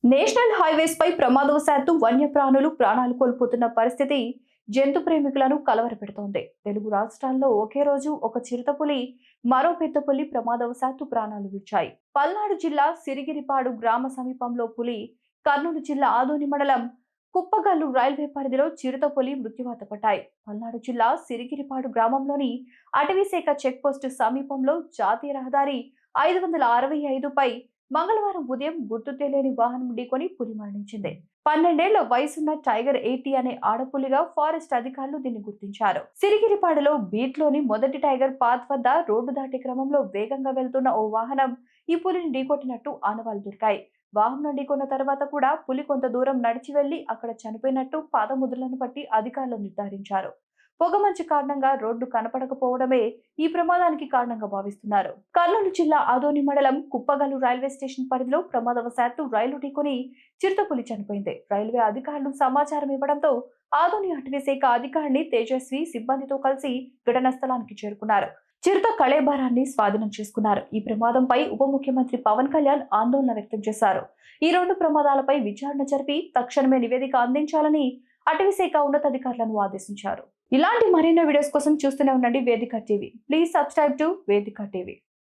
National highways పై ప్రమాదవశాత్తు వన్యప్రాణులు ప్రాణాలు కోల్పోతున్న పరిస్థితి జంతు ప్రేమికులను కలవరపెడుతోంది. తెలుగు రాష్ట్రాల్లో ఒకే రోజు ఒక చిరుతపులి, మరో పెద్ద పులి ప్రమాదవశాత్తు ప్రాణాలు విడిచాయి. పల్నాడు జిల్లా సిరిగిరిపాడు గ్రామ సమీపంలో పులి, కర్నూలు జిల్లా ఆదోని మండలం కుప్పగల్లు రైల్వే పరిధిలో చిరుతపులి మృత్యువాత పడ్డాయి. పల్నాడు జిల్లా సిరిగిరిపాడు గ్రామంలోని అటవీశాఖ చెక్పోస్టు సమీపంలో జాతీయ రహదారి 565పై మంగళవారం ఉదయం గుర్తు తెలియని వాహనం ఢీకొని పులి మరణించింది. 12 ఏళ్ల వయసున్న టైగర్ 80 అనే ఆడపులిగా ఫారెస్ట్ అధికారులు దీన్ని గుర్తించారు. సిరిగిరిపాడులో బీట్లోని మొదటి టైగర్ పాత్ వద్ద రోడ్డు దాటే క్రమంలో వేగంగా వెళ్తున్న ఓ వాహనం ఈ పులిని ఢీకొట్టినట్టు ఆనవాళ్లు దొరికాయి. వాహనం ఢీకొన్న తర్వాత కూడా పులి కొంత దూరం నడిచి వెళ్లి అక్కడ చనిపోయినట్టు పాదముద్రలను బట్టి అధికారులు నిర్ధారించారు. పొగమంచు కారణంగా రోడ్డు కనపడకపోవడమే ఈ ప్రమాదానికి కారణంగా భావిస్తున్నారు. కర్నూలు జిల్లా ఆదోని మండలం కుప్పగల్లు రైల్వే స్టేషన్ పరిధిలో ప్రమాదవశాత్తు రైలు ఢీకొని చిరుతపులి చనిపోయింది. రైల్వే అధికారులు సమాచారం ఇవ్వడంతో ఆదోని అటవీశాఖ అధికారిని తేజస్వి సిబ్బందితో కలిసి ఘటనా స్థలానికి చేరుకున్నారు. చిరుత కళేబరాన్ని స్వాధీనం చేసుకున్నారు. ఈ ప్రమాదంపై ఉప ముఖ్యమంత్రి పవన్ కళ్యాణ్ ఆందోళన వ్యక్తం చేశారు. ఈ రెండు ప్రమాదాలపై విచారణ జరిపి తక్షణమే నివేదిక అందించాలని అటవీశాఖ ఉన్నతాధికారులను ఆదేశించారు. ఇలాంటి మరిన్ని వీడియోస్ కోసం చూస్తూనే ఉండండి వేదిక టీవీ. ప్లీజ్ సబ్స్క్రైబ్ టు వేదిక టీవీ.